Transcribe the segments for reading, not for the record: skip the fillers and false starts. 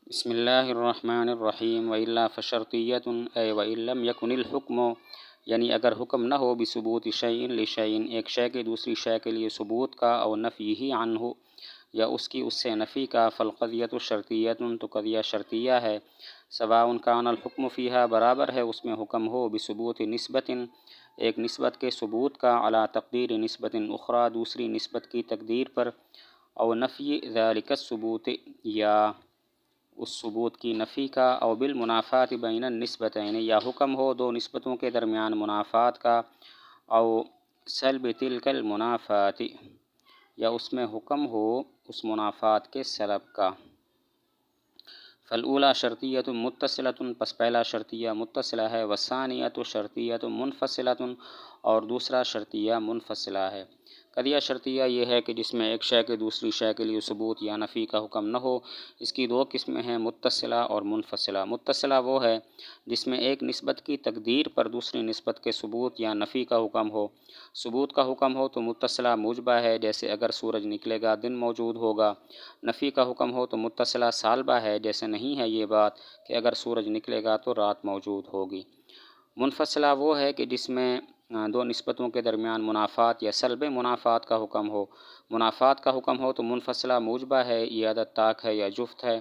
بسم اللہ الرحمن الرحیم وإلا فشرطیۃ اے وإن لم یکن الحکم، یعنی اگر حکم نہ ہو بثبوت شیء لشیء، ایک شے کے دوسری شے کے لیے ثبوت کا، او نفیہ عنہ، یا اس کی اس سے نفی کا، فالقضیۃ شرطیۃ، تو قضیہ شرطیہ ہے، سواء کان الحکم فیہا، برابر ہے اس میں حکم ہو، بثبوت نسبت، ایک نسبت کے ثبوت کا، علی تقدیر نسبت اخری، دوسری نسبت کی تقدیر پر، او نفی ذلک الثبوت، یا اس ثبوت کی نفی کا، او بالمنافات بین النسبتین، یا حکم ہو دو نسبتوں کے درمیان منافات کا، او سلب تلک المنافات، یا اس میں حکم ہو اس منافات کے سلب کا۔ فالاولی شرطیۃ متصلۃ، پس پہلا شرطیہ متصلہ ہے، والثانیۃ شرطیۃ منفصلۃ، اور دوسرا شرطیہ منفصلہ ہے۔ قضیہ شرطیہ یہ ہے کہ جس میں ایک شے کے دوسری شے کے لیے ثبوت یا نفی کا حکم نہ ہو۔ اس کی دو قسمیں ہیں، متصلہ اور منفصلہ۔ متصلہ وہ ہے جس میں ایک نسبت کی تقدیر پر دوسری نسبت کے ثبوت یا نفی کا حکم ہو۔ ثبوت کا حکم ہو تو متصلہ موجبہ ہے، جیسے اگر سورج نکلے گا دن موجود ہوگا۔ نفی کا حکم ہو تو متصلہ سالبہ ہے، جیسے نہیں ہے یہ بات کہ اگر سورج نکلے گا تو رات موجود ہوگی۔ منفصلہ وہ ہے کہ جس میں دو نسبتوں کے درمیان منافات یا سلب منافات کا حکم ہو۔ منافات کا حکم ہو تو منفصلہ موجبہ ہے، یہ عدد طاق ہے یا جفت ہے۔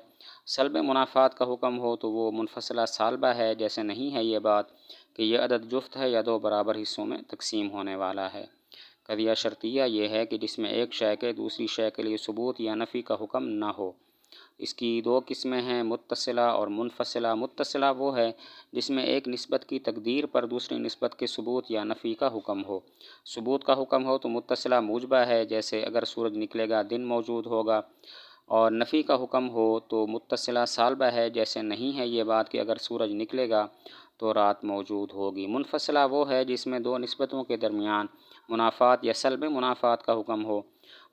سلب منافات کا حکم ہو تو وہ منفصلہ سالبہ ہے، جیسے نہیں ہے یہ بات کہ یہ عدد جفت ہے یا دو برابر حصوں میں تقسیم ہونے والا ہے۔ قضیہ شرطیہ یہ ہے کہ جس میں ایک شے کے دوسری شے کے لیے ثبوت یا نفی کا حکم نہ ہو۔ اس کی دو قسمیں ہیں، متصلہ اور منفصلہ۔ متصلہ وہ ہے جس میں ایک نسبت کی تقدیر پر دوسری نسبت کے ثبوت یا نفی کا حکم ہو۔ ثبوت کا حکم ہو تو متصلہ موجبہ ہے، جیسے اگر سورج نکلے گا دن موجود ہوگا، اور نفی کا حکم ہو تو متصلہ سالبہ ہے، جیسے نہیں ہے یہ بات کہ اگر سورج نکلے گا تو رات موجود ہوگی۔ منفصلہ وہ ہے جس میں دو نسبتوں کے درمیان منافات یا سلب منافات کا حکم ہو۔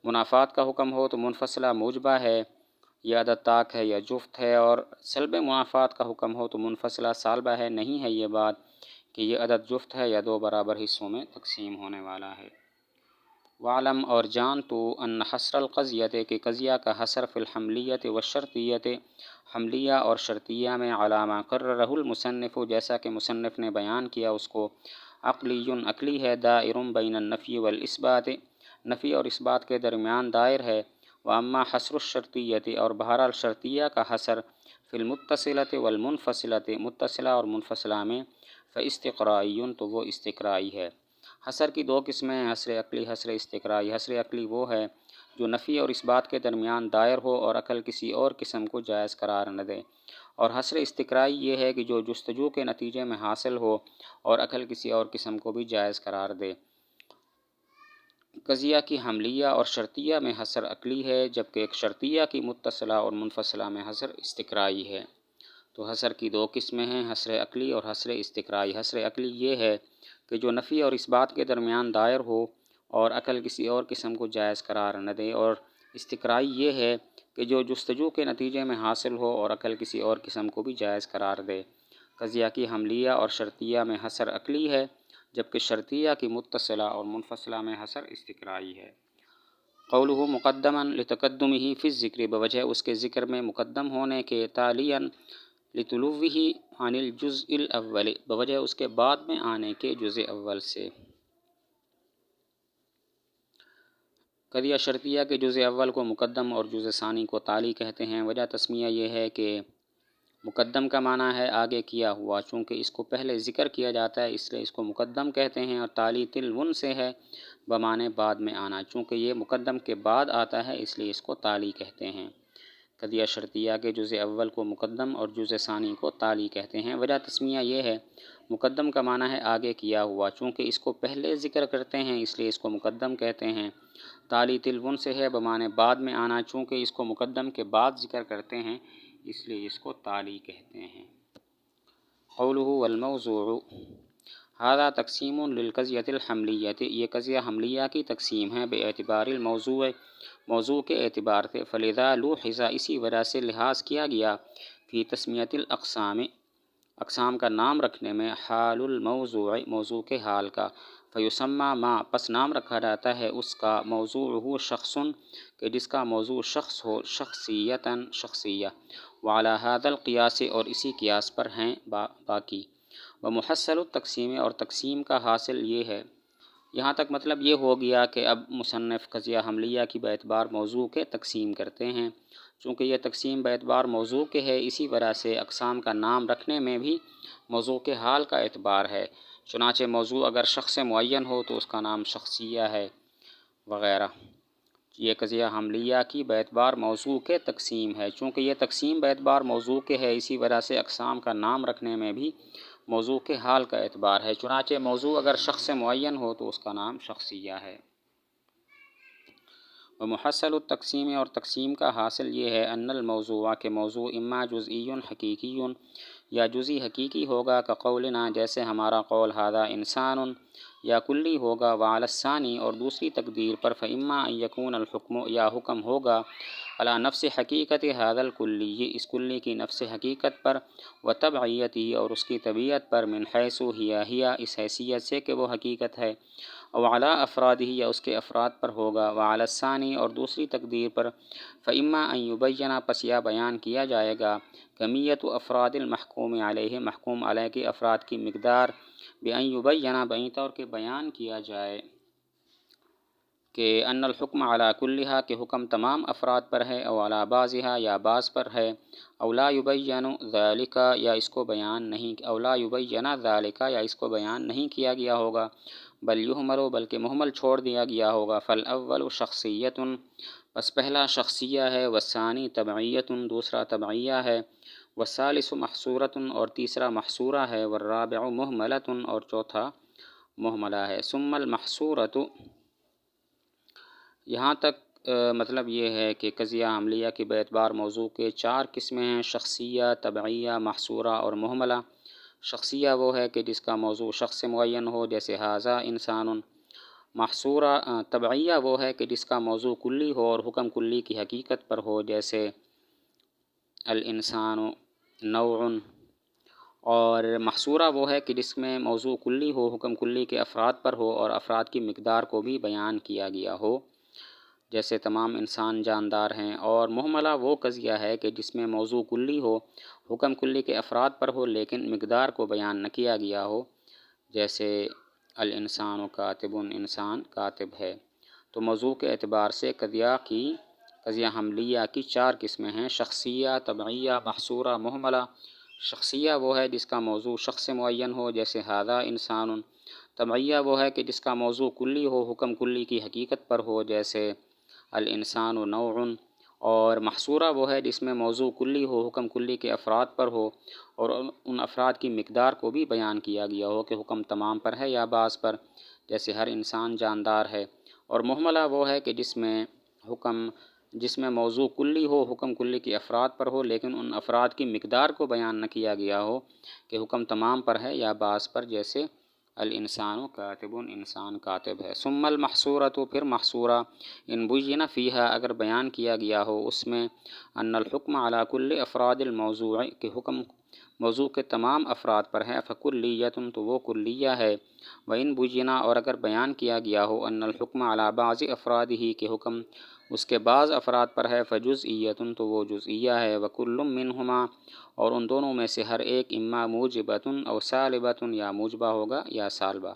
منافات کا حکم ہو تو منفصلہ موجبہ ہے، یہ عدد طاق ہے یا جفت ہے، اور سلب منافات کا حکم ہو تو منفصلہ سالبہ ہے، نہیں ہے یہ بات کہ یہ عدد جفت ہے یا دو برابر حصوں میں تقسیم ہونے والا ہے۔ وعلم، اور جان تو، ان حصر القضیۃ، کہ قضیہ کا حصر فی الحملیۃ والشرطیۃ، حملیہ اور شرطیہ میں، علی ما قررہ المصنف، جیسا کہ مصنف نے بیان کیا اس کو، عقلی عقلی ہے، دائر بین النفی والاثبات، نفی اور اثبات کے درمیان دائر ہے۔ واما حصر الشرطیۃ، اور بہرحال شرطیہ کا حصر، فی المتصلۃ والمنفصلۃ، متصلہ اور منفصلہ میں، فاستقرائی، تو وہ استقرائی ہے۔ حصر کی دو قسمیں ہیں، حصر عقلی، حصر استقرائی۔ حصر عقلی وہ ہے جو نفی اور اثبات کے درمیان دائر ہو اور عقل کسی اور قسم کو جائز قرار نہ دے، اور حصر استقرائی یہ ہے کہ جو جستجو کے نتیجے میں حاصل ہو اور عقل کسی اور قسم کو بھی جائز قرار دے۔ قضیہ کی حملیہ اور شرطیہ میں حصر عقلی ہے، جبکہ ایک شرطیہ کی متصلہ اور منفصلہ میں حصر استقرائی ہے۔ تو حصر کی دو قسمیں ہیں، حصر عقلی اور حصر استقرائی۔ حصر عقلی یہ ہے کہ جو نفی اور اثبات کے درمیان دائر ہو اور عقل کسی اور قسم کو جائز قرار نہ دے، اور استقرائی یہ ہے کہ جو جستجو کے نتیجے میں حاصل ہو اور عقل کسی اور قسم کو بھی جائز قرار دے۔ قضیہ کی حملیہ اور شرطیہ میں حصر عقلی ہے، جبکہ شرطیہ کی متصلہ اور منفصلہ میں حصر استقرائی ہے۔ قولہ مقدما لتقدمہ فی الذکر، بوجہ اس کے ذکر میں مقدم ہونے کے، تالیا لطلوہ عن الجزء الاول، بوجہ اس کے بعد میں آنے کے جزء اول سے۔ قضیہ شرطیہ کے جزء اول کو مقدم اور جزء ثانی کو تالی کہتے ہیں۔ وجہ تسمیہ یہ ہے کہ مقدم کا معنی ہے آگے کیا ہوا، چونکہ اس کو پہلے ذکر کیا جاتا ہے اس لیے اس کو مقدم کہتے ہیں، اور تالی تلون سے ہے بمعنی بعد میں آنا، چونکہ یہ مقدم کے بعد آتا ہے اس لیے اس کو تالی کہتے ہیں۔ قضیہ شرطیہ کے جزء اول کو مقدم اور جزء ثانی کو تالی کہتے ہیں۔ وجہ تسمیہ یہ ہے، مقدم کا معنی ہے آگے کیا ہوا، چونکہ اس کو پہلے ذکر کرتے ہیں اس لیے اس کو مقدم کہتے ہیں۔ تالی تلون سے ہے بمعنی بعد میں آنا، چونکہ اس کو مقدم کے بعد ذکر کرتے ہیں اس لیے اس کو تالی کہتے ہیں۔ قولہ والموضوع، ھذا تقسیم للقضیۃ الحملیۃ، یہ قضیہ حملیہ کی تقسیم ہے، باعتبار الموضوع، موضوع کے اعتبار سے، فلذا لوحظ، اسی وجہ سے لحاظ کیا گیا، فی تسمیۃ الاقسام، اقسام کا نام رکھنے میں، حال الموضوع، موضوع کے حال کا، فیسمّی ما پس نام رکھا جاتا ہے اس کا موضوعہ شخص کہ جس کا موضوع شخص ہو شخصیتاً شخصیہ وعلی ھذا القیاس اور اسی قیاس پر ہیں باقی ومحصل التقسیم اور تقسیم کا حاصل یہ ہے۔ یہاں تک مطلب یہ ہو گیا کہ اب مصنف قضیہ حملیہ کی باعتبار موضوع کے تقسیم کرتے ہیں۔ چونکہ یہ تقسیم باعتبار موضوع کے ہے اسی وجہ سے اقسام کا نام رکھنے میں بھی موضوع کے حال کا اعتبار ہے۔ چنانچہ موضوع اگر شخص معین ہو تو اس کا نام شخصیہ ہے وغیرہ۔ یہ قضیہ حملیہ کی باعتبار موضوع کے تقسیم ہے۔ چونکہ یہ تقسیم باعتبار موضوع کے ہے اسی وجہ سے اقسام کا نام رکھنے میں بھی موضوع کے حال کا اعتبار ہے۔ چنانچہ موضوع اگر شخص معین ہو تو اس کا نام شخصیہ ہے۔ ومحصل التقسیم اور تقسیم کا حاصل یہ ہے ان الموضوع کہ موضوع اما جزئی حقیقی یا جزئی حقیقی ہوگا کقولنا جیسے ہمارا قول ھذا انسان، یا کلی ہوگا وعلی الثانی اور دوسری تقدیر پر فاما ان یکون الحکم یا حکم ہوگا علی نفس حقیقت ھذا الکلی اس کلی کی نفس حقیقت پر وتبعیتہ اور اس کی طبیعت پر من حیث ہی اس حیثیت سے کہ وہ حقیقت ہے او علی افرادہ یا اس کے افراد پر ہوگا وعلی الثانی اور دوسری تقدیر پر فاما ان یبین پس یا بیان کیا جائے گا کمیت افراد المحکوم علیہ محکوم علیہ کے افراد کی مقدار بان یبین بیں طور کہ بیان کیا جائے کہ ان الحکم علی کلھا کہ حکم تمام افراد پر ہے او علی بعضھا یا بعض پر ہے او لا یبین ذلک یا اس کو بیان نہیں او لا یبین ذلک یا اس کو بیان نہیں کیا گیا ہوگا بل یہمل بلکہ مہمل چھوڑ دیا گیا ہوگا فالاول شخصیت پس پہلا شخصیہ ہے والثانی تبعیت دوسرا تبعیہ ہے والثالث محصورۃ اور تیسرا محصورہ ہے والرابع مہملۃ اور چوتھا مہملہ ہے ثم المحصورۃ یہاں تک مطلب یہ ہے کہ قضیہ حملیہ کی باعتبار موضوع کے 4 قسمیں ہیں شخصیہ تبعیہ محصورہ اور مہملہ۔ شخصیہ وہ ہے کہ جس کا موضوع شخص معین ہو جیسے ھذا انسان۔ محصورہ تبعیہ وہ ہے کہ جس کا موضوع کلی ہو اور حکم کلی کی حقیقت پر ہو جیسے الانسان نوع۔ اور محصورہ وہ ہے کہ جس میں موضوع کلی ہو حکم کلی کے افراد پر ہو اور افراد کی مقدار کو بھی بیان کیا گیا ہو جیسے تمام انسان جاندار ہیں۔ اور مہملہ وہ قضیہ ہے کہ جس میں موضوع کلی ہو حکم کلی کے افراد پر ہو لیکن مقدار کو بیان نہ کیا گیا ہو جیسے الانسان کاتب انسان کاتب ہے۔ تو موضوع کے اعتبار سے قضیہ حملیہ کی 4 قسمیں ہیں شخصیہ تبعیہ محصورہ مہملہ۔ شخصیہ وہ ہے جس کا موضوع شخص معین ہو جیسے ھذا انسان۔ تبعیہ وہ ہے کہ جس کا موضوع کلی ہو حکم کلی کی حقیقت پر ہو جیسے الانسان نوع۔ اور محصورہ وہ ہے جس میں موضوع کلی ہو حکم کلی کے افراد پر ہو اور ان افراد کی مقدار کو بھی بیان کیا گیا ہو کہ حکم تمام پر ہے یا بعض پر جیسے ہر انسان جاندار ہے۔ اور مہملہ وہ ہے کہ جس میں موضوع کلی ہو حکم کلی کے افراد پر ہو لیکن ان افراد کی مقدار کو بیان نہ کیا گیا ہو کہ حکم تمام پر ہے یا بعض پر جیسے الانسان کاتب انسان کاتب ہے۔ ثم المحصورۃ پھر محصورہ ان بین فیہا اگر بیان کیا گیا ہو اس میں ان الحکم علی کل افراد الموضوع کہ حکم موضوع کے تمام افراد پر ہے فکلیۃ تو وہ کلیہ ہے وان بینا اور اگر بیان کیا گیا ہو ان الحکم علی بعض افرادہ کہ حکم اس کے بعض افراد پر ہے فجزئیۃ تو وہ جزئیہ ہے وکل منہما اور ان دونوں میں سے ہر ایک اما موجبۃ او سالبۃ یا موجبہ ہوگا یا سالبہ۔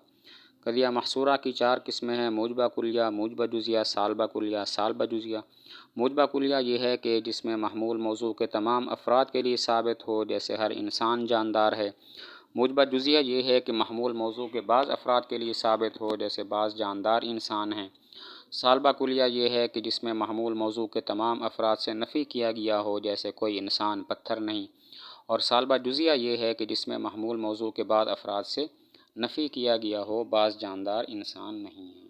قضیہ محصورہ کی 4 قسمیں ہیں موجبہ کلیہ موجبہ جزیہ سالبہ کلیہ سالبہ جزیہ۔ موجبہ کلیہ یہ ہے کہ جس میں محمول موضوع کے تمام افراد کے لیے ثابت ہو جیسے ہر انسان جاندار ہے۔ موجبہ جزیہ یہ ہے کہ محمول موضوع کے بعض افراد کے لیے ثابت ہو جیسے بعض جاندار انسان ہیں۔ سالبہ کلیہ یہ ہے کہ جس میں محمول موضوع کے تمام افراد سے نفی کیا گیا ہو جیسے کوئی انسان پتھر نہیں۔ اور سالبہ جزیہ یہ ہے کہ جس میں محمول موضوع کے بعض افراد سے نفی کیا گیا ہو بعض جاندار انسان نہیں ہیں۔